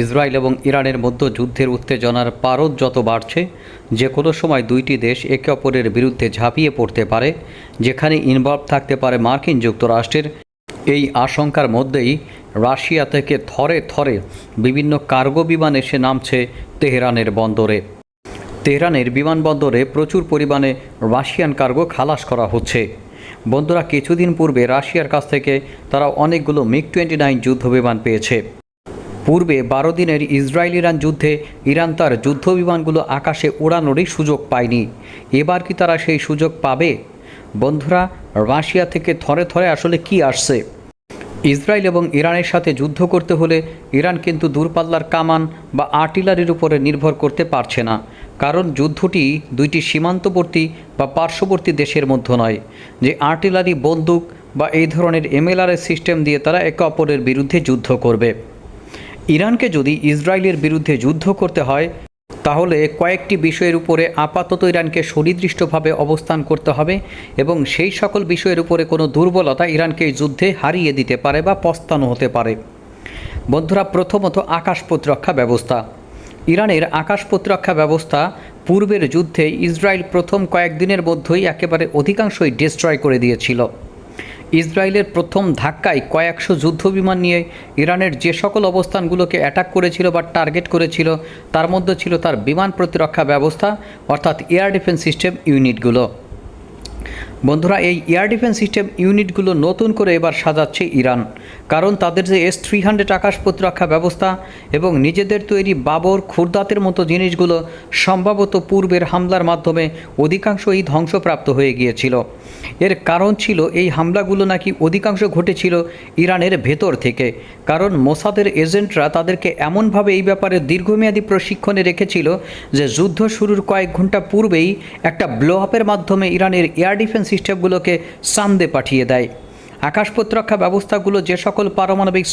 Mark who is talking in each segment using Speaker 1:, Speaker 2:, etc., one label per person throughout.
Speaker 1: Israel এবং ইরানের মধ্যে যুদ্ধের উত্তেজনার পারদ যত বাড়ছে, যে কোনো সময় দুইটি দেশ একে অপরের বিরুদ্ধে ঝাঁপিয়ে পড়তে পারে, যেখানে ইনভলভ থাকতে পারে মার্কিন যুক্তরাষ্ট্রের। এই আশঙ্কার মধ্যেই রাশিয়া থেকে থরে থরে বিভিন্ন কার্গো বিমান এসে নামছে তেহরানের বন্দরে। তেহরানের বিমানবন্দরে প্রচুর পরিমাণে রাশিয়ান কার্গো খালাস করা হচ্ছে। বন্ধুরা, কিছুদিন পূর্বে রাশিয়ার কাছ থেকে তারা অনেকগুলো MiG-29 যুদ্ধবিমান পেয়েছে। পূর্বে 12 দিনের ইসরায়েল ইরান যুদ্ধে ইরান তার যুদ্ধবিমানগুলো আকাশে ওড়ানোরই সুযোগ পায়নি। এবার কি তারা সেই সুযোগ পাবে? বন্ধুরা, রাশিয়া থেকে থরে থরে আসলে কি আসছে? ইসরায়েল এবং ইরানের সাথে যুদ্ধ করতে হলে ইরান কিন্তু দূরপাল্লার কামান বা আর্টিলারির উপরে নির্ভর করতে পারছে না, কারণ যুদ্ধটি দুইটি সীমান্তবর্তী বা পার্শ্ববর্তী দেশের মধ্যে নয় যে আর্টিলারি, বন্দুক বা এই ধরনের MLRS সিস্টেম দিয়ে তারা একে অপরের বিরুদ্ধে যুদ্ধ করবে। ইরানকে যদি ইসরায়েলের বিরুদ্ধে যুদ্ধ করতে হয়, তাহলে কয়েকটি বিষয়ের উপরে আপাতত ইরানকে সুনির্দিষ্টভাবে অবস্থান করতে হবে এবং সেই সকল বিষয়ের উপরে কোনো দুর্বলতা ইরানকে এই যুদ্ধে হারিয়ে দিতে পারে বা পস্তানো হতে পারে। বন্ধুরা, প্রথমত আকাশ প্রতিরক্ষা ব্যবস্থা। ইরানের আকাশ প্রতিরক্ষা ব্যবস্থা পূর্বের যুদ্ধে ইসরায়েল প্রথম কয়েকদিনের মধ্যেই একেবারে অধিকাংশই ডিস্ট্রয় করে দিয়েছিল। ইসরায়েলের প্রথম ধাক্কায় কয়েকশো যুদ্ধবিমান নিয়ে ইরানের যে সকল অবস্থানগুলোকে অ্যাটাক করেছিল বা টার্গেট করেছিল, তার মধ্যে ছিল তার বিমান প্রতিরক্ষা ব্যবস্থা, অর্থাৎ এয়ার ডিফেন্স সিস্টেম ইউনিটগুলো। বন্ধুরা, এই এয়ার ডিফেন্স সিস্টেম ইউনিটগুলো নতুন করে এবার সাজাচ্ছে ইরান, কারণ তাদের যে S-300 আকাশ প্রতিরক্ষা ব্যবস্থা এবং নিজেদের তৈরি বাবর, খুরদাতের মতো জিনিসগুলো সম্ভবত পূর্বের হামলার মাধ্যমে অধিকাংশই ধ্বংসপ্রাপ্ত হয়ে গিয়েছিল। এর কারণ ছিল এই হামলাগুলো নাকি অধিকাংশ ঘটেছিল ইরানের ভেতর থেকে, কারণ মোসাদের এজেন্টরা তাদেরকে এমনভাবে এই ব্যাপারে দীর্ঘমেয়াদী প্রশিক্ষণে রেখেছিল যে যুদ্ধ শুরুর কয়েক ঘন্টা পূর্বেই একটা ব্লো আপের মাধ্যমে ইরানের এয়ার ডিফেন্স সিস্টেমগুলোকে সামদে পাঠিয়ে দেয়। আকাশ প্রতিরক্ষা ব্যবস্থাগুলো যে সকল পারমাণবিক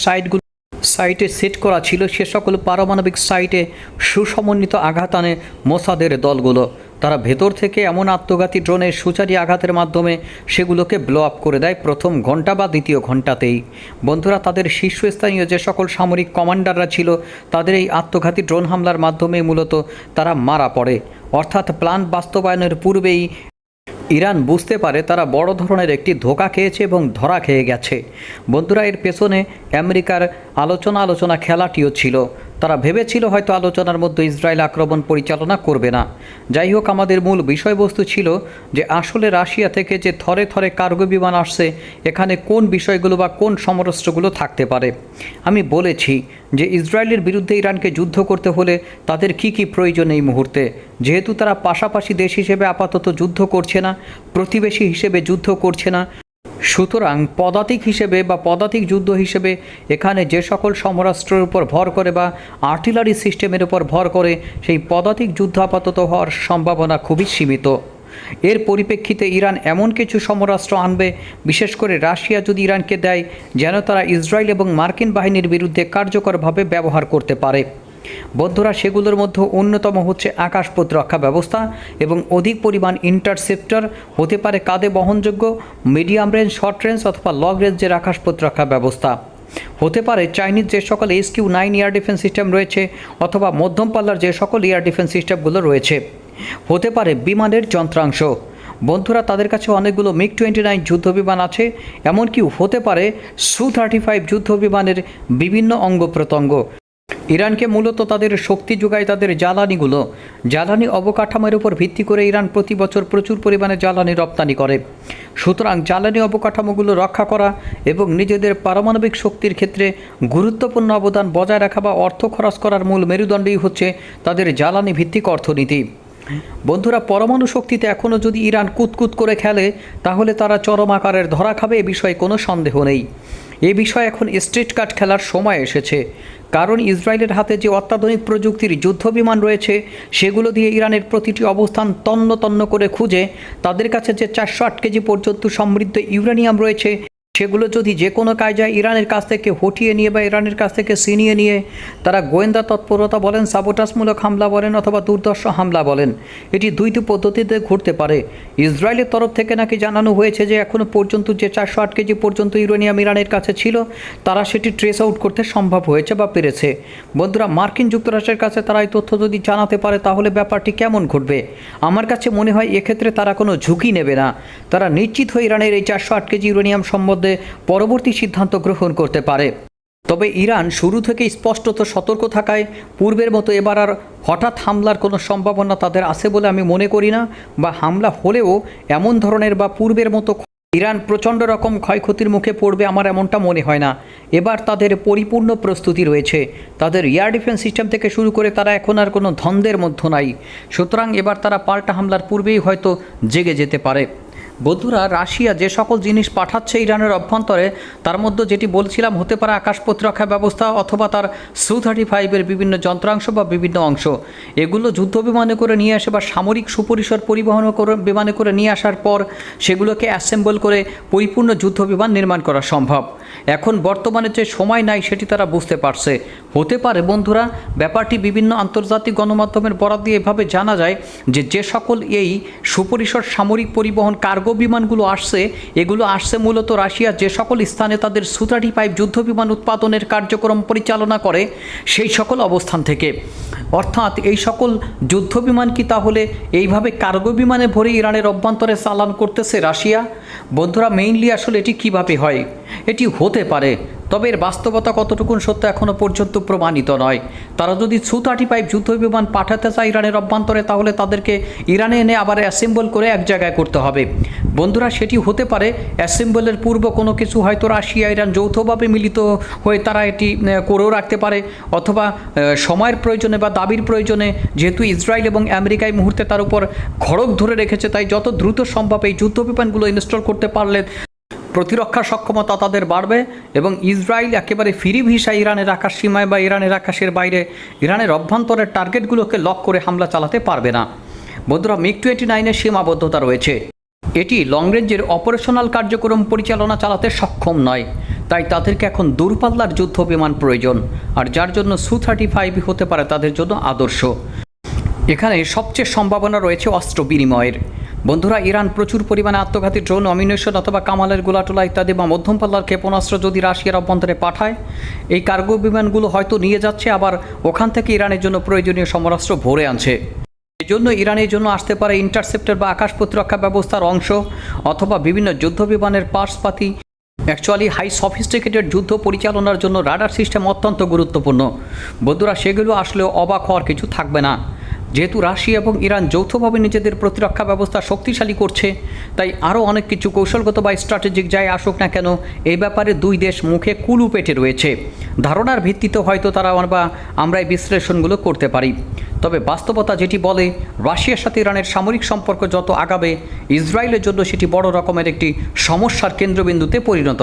Speaker 1: সাইটে সেট করা ছিল, সে সকল পারমাণবিক সাইটে সুসমন্বিত আঘাত আনে মোসাদের দলগুলো। তারা ভেতর থেকে এমন আত্মঘাতী ড্রোনের সুচারী আঘাতের মাধ্যমে সেগুলোকে ব্লো আপ করে দেয় প্রথম ঘন্টা বা দ্বিতীয় ঘন্টাতেই। বন্ধুরা, তাদের শীর্ষস্থানীয় যে সকল সামরিক কমান্ডাররা ছিল, তাদের এই আত্মঘাতী ড্রোন হামলার মাধ্যমে মূলত তারা মারা পড়ে। অর্থাৎ প্ল্যান বাস্তবায়নের পূর্বেই ইরান বুঝতে পারে তারা বড় ধরনের একটি ধোঁকা খেয়েছে এবং ধরা খেয়ে গেছে। বন্ধুরা, এর পেছনে আমেরিকার আলোচনা খেলাটিও ছিল। তারা ভেবেছিল হয়তো আলোচনার মধ্যে ইসরায়েল আক্রমণ পরিচালনা করবে না। যাই হোক, আমাদের মূল বিষয়বস্তু ছিল যে আসলে রাশিয়া থেকে যে থরে থরে কার্গো বিমান আসছে, এখানে কোন বিষয়গুলো বা কোন সমরাস্ত্রগুলো থাকতে পারে। আমি বলেছি যে ইসরায়েলের বিরুদ্ধে ইরানকে যুদ্ধ করতে হলে তাদের কি কি প্রয়োজন এই মুহূর্তে, যেহেতু তারা পাশাপাশি দেশ হিসেবে আপাতত যুদ্ধ করছে না, প্রতিবেশী হিসেবে যুদ্ধ করছে না, সুতরাং পদাতিক হিসেবে বা পদাতিক যুদ্ধ হিসেবে এখানে যে সকল সমরাস্ত্রের উপর ভর করে বা আর্টিলারি সিস্টেমের উপর ভর করে, সেই পদাতিক যুদ্ধ আপাতত হওয়ার সম্ভাবনা খুবই সীমিত। এর পরিপ্রেক্ষিতে ইরান এমন কিছু সমরাস্ত্র আনবে, বিশেষ করে রাশিয়া যদি ইরানকে দেয়, যেন তারা ইসরায়েল এবং মার্কিন বাহিনীর বিরুদ্ধে কার্যকরভাবে ব্যবহার করতে পারে। বন্ধুরা, সেগুলোর মধ্যে অন্যতম হচ্ছে আকাশ প্রতিরক্ষা ব্যবস্থা এবং অধিক পরিমাণ ইন্টারসেপ্টর, হতে পারে কাঁধে বহনযোগ্য, মিডিয়াম রেঞ্জ, শর্ট রেঞ্জ অথবা লং রেঞ্জের আকাশ প্রতিরক্ষা ব্যবস্থা, হতে পারে চাইনিজ যে সকল HQ-9 এয়ার ডিফেন্স সিস্টেম রয়েছে অথবা মধ্যম পাল্লার যে সকল এয়ার ডিফেন্স সিস্টেমগুলো রয়েছে, হতে পারে বিমানের যন্ত্রাংশ। বন্ধুরা, তাদের কাছে অনেকগুলো MiG-29 যুদ্ধবিমান আছে, এমনকি হতে পারে Su-35 যুদ্ধবিমানের বিভিন্ন অঙ্গ প্রত্যঙ্গ। ইরানকে মূলত তাদের শক্তি যোগায় তাদের জ্বালানি অবকাঠামোর উপর ভিত্তি করে ইরান প্রতি বছর প্রচুর পরিমাণে জ্বালানি রপ্তানি করে। সুতরাং জ্বালানি অবকাঠামোগুলো রক্ষা করা এবং নিজেদের পারমাণবিক শক্তির ক্ষেত্রে গুরুত্বপূর্ণ অবদান বজায় রাখা বা অর্থ খরচ করার মূল মেরুদণ্ডই হচ্ছে তাদের জ্বালানি ভিত্তিক অর্থনীতি। বন্ধুরা, পরমাণু শক্তিতে এখনও যদি ইরান কুতকুত করে খেলে, তাহলে তারা চরম আকারের ধরা খাবে, এ বিষয়ে কোনো সন্দেহ নেই। এ বিষয়ে এখন স্ট্রিট কাট খেলার সময় এসেছে, কারণ ইসরায়েলের হাতে যে অত্যাধুনিক প্রযুক্তির যুদ্ধবিমান রয়েছে, সেগুলো দিয়ে ইরানের প্রতিটি অবস্থান তন্ন তন্ন করে খুঁজে তাদের কাছে যে 408 কেজি পর্যন্ত সমৃদ্ধ ইউরেনিয়াম রয়েছে, সেগুলো যদি যে কোনো কায়দায় ইরানের কাছ থেকে হটিয়ে নিয়ে বা ইরানের কাছ থেকে ছিনিয়ে নিয়ে তারা গোয়েন্দা তৎপরতা বলেন, সাবোটাসমূলক হামলা বলেন অথবা দুর্দর্শ হামলা বলেন, এটি দুইটি পদ্ধতিতে ঘটতে পারে। ইসরায়েলের তরফ থেকে নাকি জানানো হয়েছে যে এখনও পর্যন্ত যে 408 কেজি পর্যন্ত ইউরেনিয়াম ইরানের কাছে ছিল তারা সেটি ট্রেস আউট করতে সম্ভব হয়েছে বা পেরেছে। বন্ধুরা, মার্কিন যুক্তরাষ্ট্রের কাছে তারা এই তথ্য যদি জানাতে পারে তাহলে ব্যাপারটি কেমন ঘটবে? আমার কাছে মনে হয় এক্ষেত্রে তারা কোনো ঝুঁকি নেবে না। তারা নিশ্চিত হয়ে ইরানের এই 408 কেজি ইউরেনিয়াম সম্বন্ধে পরবর্তী সিদ্ধান্ত গ্রহণ করতে পারে। তবে ইরান শুরু থেকেই স্পষ্টত সতর্ক থাকায় পূর্বের মতো এবার আর হঠাৎ হামলার কোনো সম্ভাবনা তাদের আছে বলে আমি মনে করি না, বা হামলা হলেও এমন ধরনের বা পূর্বের মতো ইরান প্রচণ্ড রকম ক্ষয়ক্ষতির মুখে পড়বে আমার এমনটা মনে হয় না। এবার তাদের পরিপূর্ণ প্রস্তুতি রয়েছে। তাদের এয়ার ডিফেন্স সিস্টেম থেকে শুরু করে তারা এখন আর কোনো দ্বন্দ্বের মধ্যে নাই। সুতরাং এবার তারা পাল্টা হামলার পূর্বেই হয়তো জেগে যেতে পারে। বন্ধুরা, রাশিয়া যে সকল জিনিস পাঠাচ্ছে ইরানের অভ্যন্তরে তার মধ্যে যেটি বলছিলাম হতে পারে আকাশ প্রতিরক্ষা ব্যবস্থা অথবা তার Su-35-এর বিভিন্ন যন্ত্রাংশ বা বিভিন্ন অংশ, এগুলো যুদ্ধ বিমানে করে নিয়ে আসে বা সামরিক সুপরিসর পরিবহন করে বিমানে করে নিয়ে আসার পর সেগুলোকে অ্যাসেম্বল করে পরিপূর্ণ যুদ্ধ বিমান নির্মাণ করা সম্ভব। এখন বর্তমানে যে সময় নাই সেটি তারা বুঝতে পারছে। হতে পারে বন্ধুরা, ব্যাপারটি বিভিন্ন আন্তর্জাতিক গণমাধ্যমের বরাত দিয়ে এভাবে জানা যায় যে সকল এই সুপরিসর সামরিক পরিবহন কার্গো বিমানগুলো আসছে, এগুলো আসছে মূলত রাশিয়া যে সকল স্থানে তাদের Su-35 যুদ্ধ বিমান উৎপাদনের কার্যক্রম পরিচালনা করে সেই সকল অবস্থান থেকে। অর্থাৎ এই সকল যুদ্ধ বিমান কি তাহলে এইভাবে কার্গো বিমানে ভরে ইরানের অভ্যন্তরে চালান করতেছে রাশিয়া? বন্ধুরা, মেইনলি আসলে এটি কিভাবে হয়? এটি হতে পারে, তবে এর বাস্তবতা কতটুকুন সত্য এখনও পর্যন্ত প্রমাণিত নয়। তারা যদি Su-35 যুদ্ধ বিমান পাঠাতে চায় ইরানের অভ্যন্তরে তাহলে তাদেরকে ইরানে এনে আবার অ্যাসেম্বল করে এক জায়গায় করতে হবে। বন্ধুরা, সেটি হতে পারে অ্যাসেম্বলের পূর্ব কোনো কিছু হয়তো রাশিয়া ইরান যৌথভাবে মিলিত হয়ে তারা এটি করেও রাখতে পারে, অথবা সময়ের প্রয়োজনে বা দাবির প্রয়োজনে, যেহেতু ইসরায়েল এবং আমেরিকা এই মুহূর্তে তার উপর খড়গ ধরে রেখেছে, তাই যত দ্রুত সম্ভব এই যুদ্ধ বিমানগুলো ইনস্টল করতে পারলে প্রতিরক্ষা সক্ষমতা তাদের বাড়বে এবং ইসরায়েল একেবারে ফ্রি ভিসায় ইরানের আকাশ সীমায় বা ইরানের আকাশের বাইরে ইরানের অভ্যন্তরের টার্গেটগুলোকে লক করে হামলা চালাতে পারবে না। বন্ধুরা, MiG-29-এর সীমাবদ্ধতা রয়েছে। এটি লং রেঞ্জের অপারেশনাল কার্যক্রম পরিচালনা চালাতে সক্ষম নয়, তাই তাদেরকে এখন দূরপাল্লার যুদ্ধ বিমান প্রয়োজন, আর যার জন্য Su-35 হতে পারে তাদের জন্য আদর্শ। এখানে সবচেয়ে সম্ভাবনা রয়েছে অস্ত্র বিনিময়ের। বন্ধুরা, ইরান প্রচুর পরিমাণে আত্মঘাতী ড্রোন, অমিনেশন অথবা কামালের গোলাটোলা ইত্যাদি বা মধ্যম পাল্লার ক্ষেপণাস্ত্র যদি রাশিয়ার অভ্যন্তরে পাঠায়, এই কার্গো বিমানগুলো হয়তো নিয়ে যাচ্ছে, আবার ওখান থেকে ইরানের জন্য প্রয়োজনীয় সমরাস্ত্র ভরে আনছে। এজন্য ইরানের জন্য আসতে পারে ইন্টারসেপ্টর বা আকাশ প্রতিরক্ষা ব্যবস্থার অংশ অথবা বিভিন্ন যুদ্ধ বিমানের পার্টসপাতি। অ্যাকচুয়ালি হাই সফিস্টিকেটেড যুদ্ধ পরিচালনার জন্য রাডার সিস্টেম অত্যন্ত গুরুত্বপূর্ণ। বন্ধুরা, সেগুলো আসলেও অবাক হওয়ার কিছু থাকবে না। যেহেতু রাশিয়া এবং ইরান যৌথভাবে নিজেদের প্রতিরক্ষা ব্যবস্থা শক্তিশালী করছে, তাই আরও অনেক কিছু কৌশলগত বা স্ট্র্যাটেজিক যাই আসুক না কেন, এই ব্যাপারে দুই দেশ মুখে কুলু পেটে রয়েছে। ধারণার ভিত্তিতে হয়তো তারা বা আমরা এই বিশ্লেষণগুলো করতে পারি। তবে বাস্তবতা যেটি বলে, রাশিয়ার সাথে ইরানের সামরিক সম্পর্ক যত আগাবে ইসরায়েলের জন্য সেটি বড় রকমের একটি সমস্যার কেন্দ্রবিন্দুতে পরিণত